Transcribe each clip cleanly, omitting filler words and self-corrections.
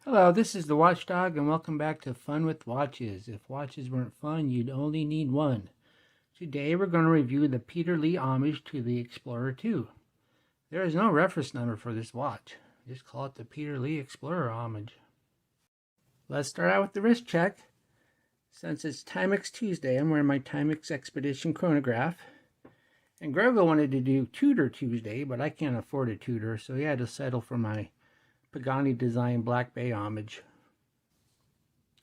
Hello, this is the Watchdog, and welcome back to Fun with Watches. If watches weren't fun, you'd only need one. Today we're going to review the Peter Lee Homage to the Explorer 2. There is no reference number for this watch. Just call it the Peter Lee Explorer Homage. Let's start out with the wrist check. Since it's Timex Tuesday, I'm wearing my Timex Expedition chronograph. And Grego wanted to do Tudor Tuesday, but I can't afford a Tudor, so he had to settle for my Pagani Design Black Bay Homage.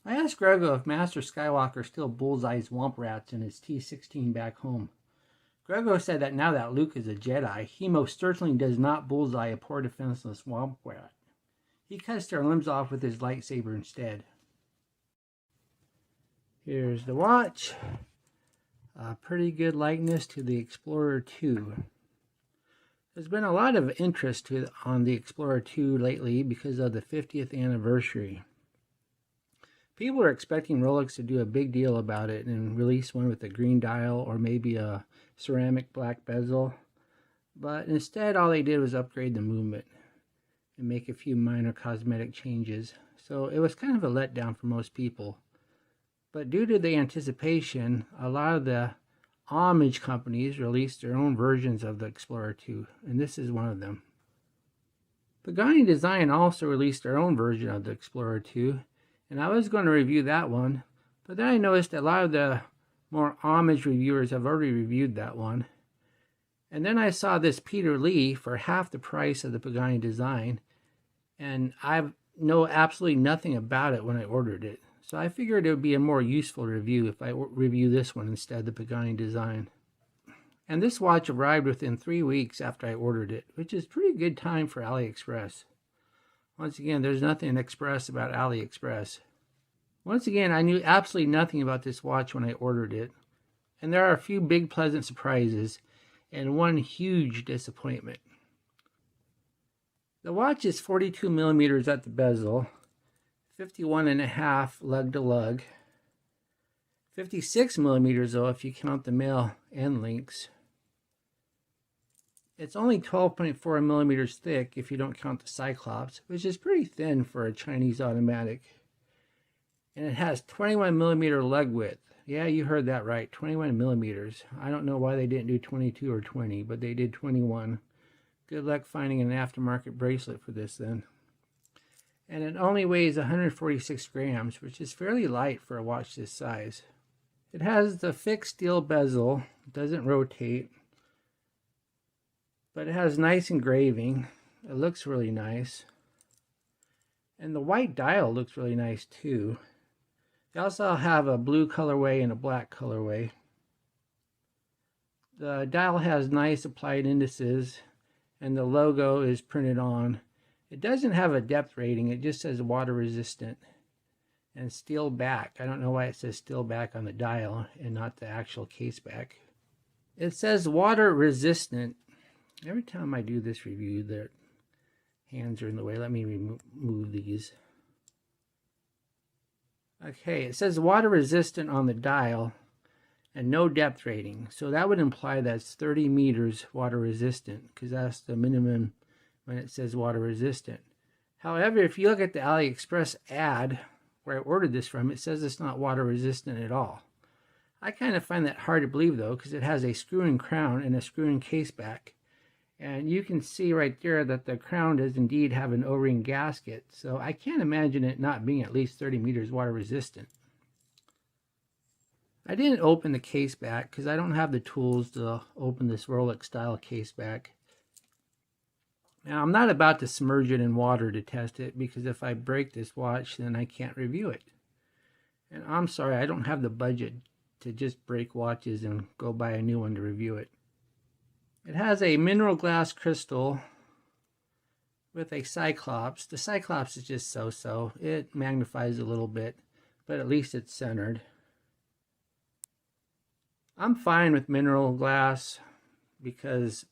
I asked Grego if Master Skywalker still bullseyes womp rats in his T-16 back home. Grego said that now that Luke is a Jedi, he most certainly does not bullseye a poor defenseless womp rat. He cuts their limbs off with his lightsaber instead. Here's the watch. A pretty good likeness to the Explorer 2. There's been a lot of interest on the Explorer 2 lately because of the 50th anniversary. People are expecting Rolex to do a big deal about it and release one with a green dial or maybe a ceramic black bezel. But instead, all they did was upgrade the movement and make a few minor cosmetic changes. So it was kind of a letdown for most people. But due to the anticipation, a lot of the Homage companies released their own versions of the Explorer 2, and this is one of them. Pagani Design also released their own version of the Explorer 2, and I was going to review that one, but then I noticed that a lot of the more Homage reviewers have already reviewed that one. And then I saw this Peter Lee for half the price of the Pagani Design, and I know absolutely nothing about it when I ordered it. So I figured it would be a more useful review if I review this one instead of the Pagani Design. And this watch arrived within 3 weeks after I ordered it, which is pretty good time for AliExpress. Once again, there's nothing express about AliExpress. Once again, I knew absolutely nothing about this watch when I ordered it. And there are a few big pleasant surprises and one huge disappointment. The watch is 42 millimeters at the bezel, 51.5 lug to lug, 56 millimeters though if you count the male end links. It's only 12.4 millimeters thick if you don't count the Cyclops, which is pretty thin for a Chinese automatic. And it has 21 millimeter lug width. Yeah, you heard that right, 21 millimeters. I don't know why they didn't do 22 or 20, but they did 21. Good luck finding an aftermarket bracelet for this then. And it only weighs 146 grams, which is fairly light for a watch this size. It has the fixed steel bezel, it doesn't rotate, but it has nice engraving. It looks really nice. And the white dial looks really nice too. They also have a blue colorway and a black colorway. The dial has nice applied indices, and the logo is printed on. It doesn't have a depth rating, it just says water resistant and steel back. I don't know why it says steel back on the dial and not the actual case back. It says water resistant. Every time I do this review, their hands are in the way. Let me remove these. Okay, it says water resistant on the dial and no depth rating. So that would imply that's 30 meters water resistant because that's the minimum when it says water resistant. However, if you look at the AliExpress ad where I ordered this from, it says it's not water resistant at all. I kind of find that hard to believe though, because it has a screw-in crown and a screw-in case back. And you can see right there that the crown does indeed have an O-ring gasket. So I can't imagine it not being at least 30 meters water resistant. I didn't open the case back because I don't have the tools to open this Rolex style case back. Now, I'm not about to submerge it in water to test it because if I break this watch, then I can't review it. And I'm sorry, I don't have the budget to just break watches and go buy a new one to review it. It has a mineral glass crystal with a Cyclops. The Cyclops is just so-so. It magnifies a little bit, but at least it's centered. I'm fine with mineral glass because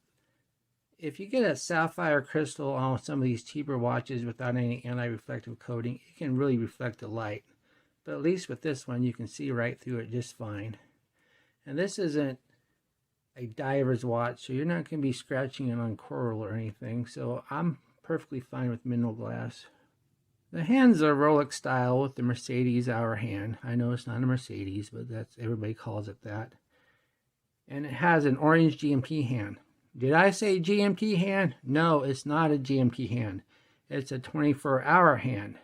if you get a sapphire crystal on some of these cheaper watches without any anti-reflective coating, it can really reflect the light. But at least with this one, you can see right through it just fine. And this isn't a diver's watch, so you're not going to be scratching it on coral or anything. So I'm perfectly fine with mineral glass. The hand's a Rolex style with the Mercedes hour hand. I know it's not a Mercedes, but that's everybody calls it that. And it has an orange GMT hand. Did I say GMT hand? No, it's not a GMT hand. It's a 24-hour hand,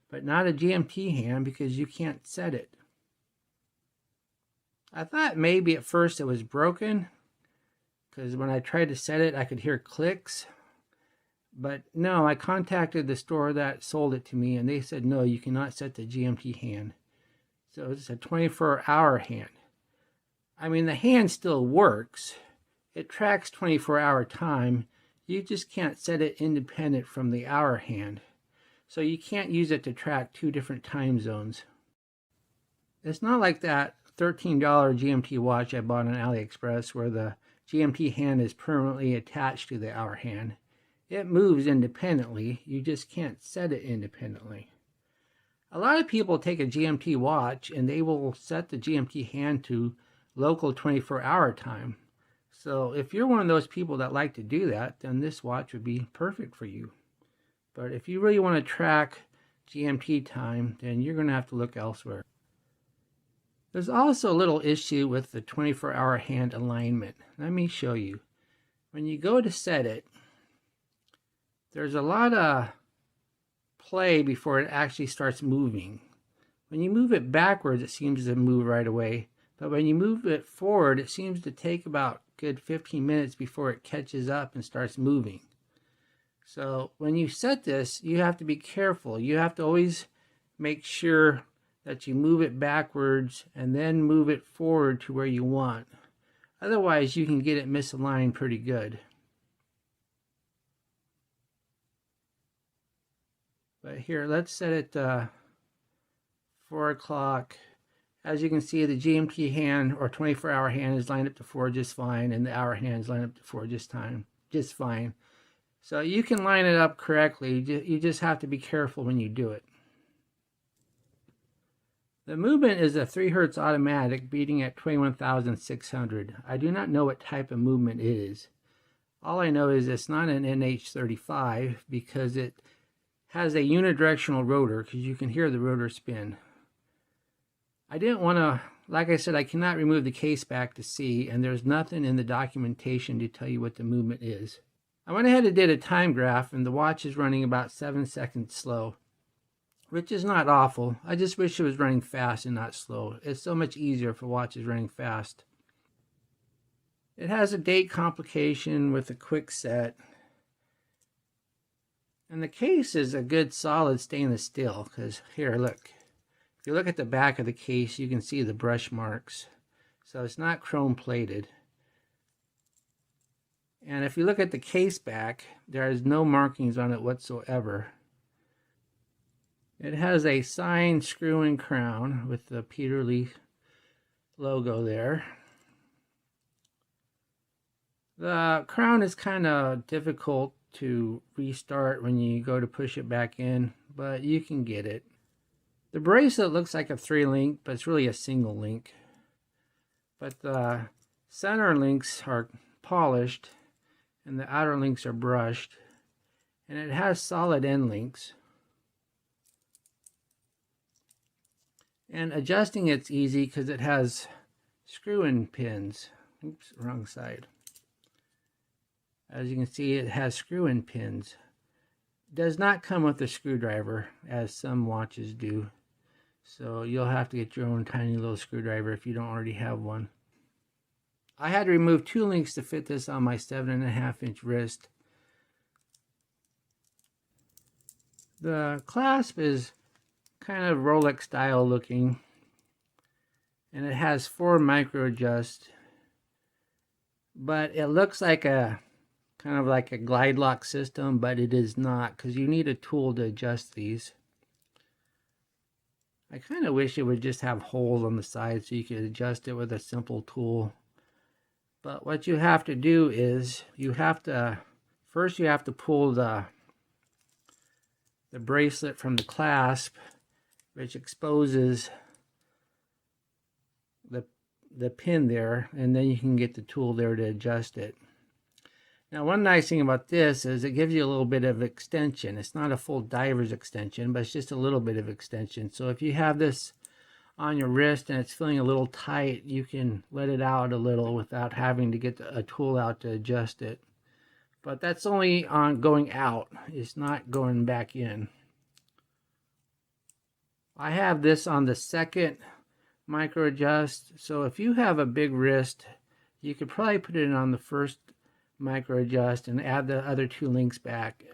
but not a GMT hand because you can't set it. I thought maybe at first it was broken because when I tried to set it, I could hear clicks. But no, I contacted the store that sold it to me, and they said, no, you cannot set the GMT hand. So it's a 24-hour hand. I mean, the hand still works. It tracks 24-hour time. You just can't set it independent from the hour hand. So you can't use it to track two different time zones. It's not like that $13 GMT watch I bought on AliExpress where the GMT hand is permanently attached to the hour hand. It moves independently, you just can't set it independently. A lot of people take a GMT watch and they will set the GMT hand to local 24-hour time. So if you're one of those people that like to do that, then this watch would be perfect for you. But if you really want to track GMT time, then you're going to have to look elsewhere. There's also a little issue with the 24-hour hand alignment. Let me show you. When you go to set it, there's a lot of play before it actually starts moving. When you move it backwards, it seems to move right away. But when you move it forward, it seems to take about a good 15 minutes before it catches up and starts moving. So when you set this, you have to be careful. You have to always make sure that you move it backwards and then move it forward to where you want. Otherwise, you can get it misaligned pretty good. But here, let's set it 4 o'clock. As you can see, the GMT hand or 24-hour hand is lined up to 4 just fine, and the hour hand is lined up to 4 just fine. So you can line it up correctly. You just have to be careful when you do it. The movement is a 3 Hz automatic beating at 21,600. I do not know what type of movement it is. All I know is it's not an NH35 because it has a unidirectional rotor because you can hear the rotor spin. I didn't want to, like I said, I cannot remove the case back to see, and there's nothing in the documentation to tell you what the movement is. I went ahead and did a time graph, and the watch is running about 7 seconds slow, which is not awful. I just wish it was running fast and not slow. It's so much easier if a watch is running fast. It has a date complication with a quick set. And the case is a good solid stainless steel because here, look. If you look at the back of the case, you can see the brush marks. So it's not chrome plated. And if you look at the case back, there is no markings on it whatsoever. It has a signed screw-in crown with the Peter Lee logo there. The crown is kind of difficult to restart when you go to push it back in, but you can get it. The bracelet looks like a 3-link, but it's really a single link. But the center links are polished and the outer links are brushed, and it has solid end links. And adjusting it's easy because it has screw-in pins. Oops, wrong side. As you can see, it has screw-in pins. It does not come with a screwdriver, as some watches do. So you'll have to get your own tiny little screwdriver if you don't already have one. I had to remove 2 links to fit this on my 7.5-inch wrist. The clasp is kind of Rolex style looking, and it has 4 micro adjusts, but it looks like a kind of like a glide lock system, but it is not because you need a tool to adjust these. I kind of wish it would just have holes on the side so you could adjust it with a simple tool. But what you have to do is first you have to pull the bracelet from the clasp, which exposes the pin there, and then you can get the tool there to adjust it. Now, one nice thing about this is it gives you a little bit of extension. It's not a full diver's extension, but it's just a little bit of extension. So if you have this on your wrist and it's feeling a little tight, you can let it out a little without having to get a tool out to adjust it. But that's only on going out. It's not going back in. I have this on the second micro adjust. So if you have a big wrist, you could probably put it on the first micro adjust and add the other 2 links back.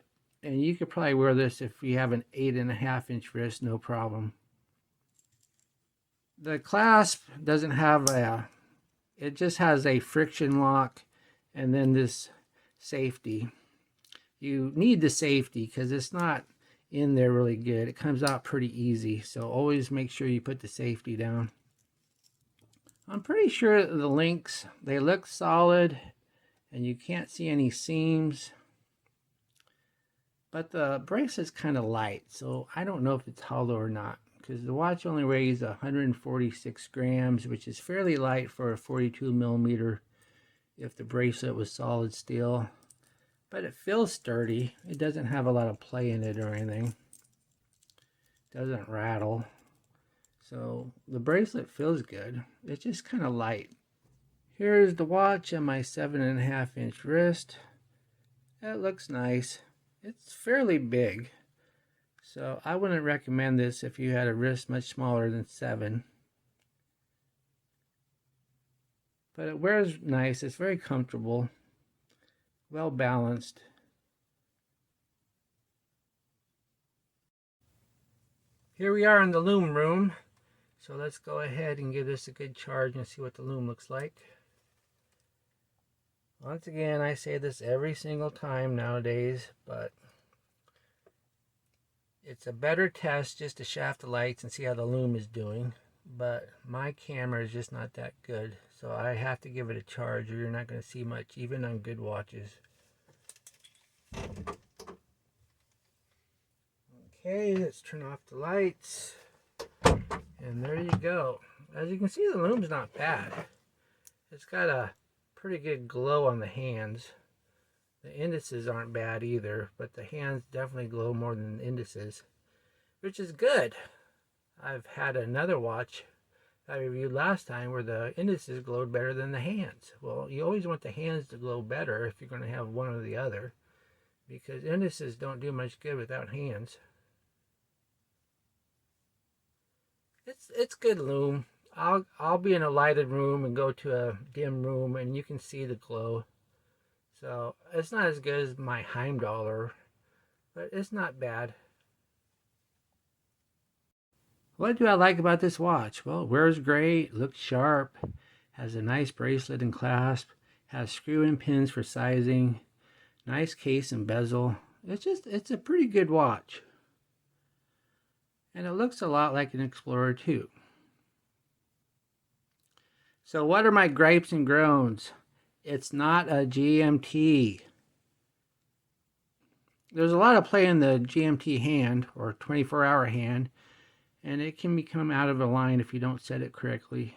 And you could probably wear this if you have an 8.5 inch wrist, no problem. The clasp doesn't have it just has a friction lock and then this safety. You need the safety because it's not in there really good. It comes out pretty easy, so always make sure you put the safety down. I'm pretty sure the links, they look solid and you can't see any seams, but the bracelet's kind of light, so I don't know if it's hollow or not, because the watch only weighs 146 grams, which is fairly light for a 42 millimeter if the bracelet was solid steel. But it feels sturdy. It doesn't have a lot of play in it or anything. It doesn't rattle. So the bracelet feels good. It's just kind of light. Here's the watch on my 7.5 inch wrist. That looks nice. It's fairly big. So I wouldn't recommend this if you had a wrist much smaller than 7. But it wears nice. It's very comfortable. Well balanced. Here we are in the Loom room. So let's go ahead and give this a good charge and see what the Loom looks like. Once again, I say this every single time nowadays, but it's a better test just to shaft the lights and see how the Loom is doing. But my camera is just not that good, so I have to give it a charge or you're not going to see much, even on good watches. Okay, let's turn off the lights. And there you go. As you can see, the Loom's not bad. It's got a pretty good glow on the hands. The indices aren't bad either, but the hands definitely glow more than the indices, which is good. I've had another watch I reviewed last time where the indices glowed better than the hands. Well, you always want the hands to glow better if you're going to have one or the other, because indices don't do much good without hands. It's good Loom. I'll be in a lighted room and go to a dim room and you can see the glow. So it's not as good as my Heimdaller, but it's not bad. What do I like about this watch? Well, it wears great, looks sharp, has a nice bracelet and clasp, has screw-in pins for sizing, nice case and bezel. It's a pretty good watch. And it looks a lot like an Explorer 2. So what are my gripes and groans? It's not a GMT. There's a lot of play in the GMT hand, or 24-hour hand, and it can become out of line if you don't set it correctly.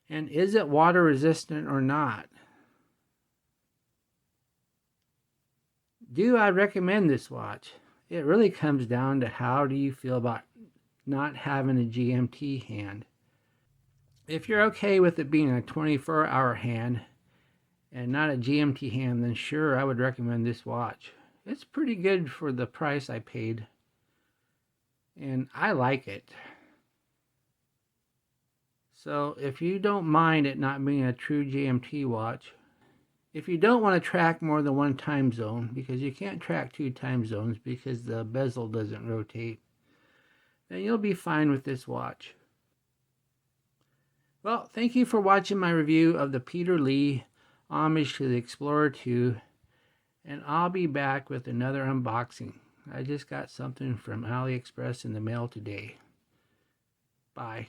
And is it water resistant or not? Do I recommend this watch? It really comes down to how do you feel about not having a GMT hand. If you're okay with it being a 24-hour hand and not a GMT hand, then sure, I would recommend this watch. It's pretty good for the price I paid, and I like it. So if you don't mind it not being a true GMT watch, if you don't want to track more than one time zone, because you can't track 2 time zones because the bezel doesn't rotate, then you'll be fine with this watch. Well, thank you for watching my review of the Peter Lee Homage to the Explorer 2, and I'll be back with another unboxing. I just got something from AliExpress in the mail today. Bye.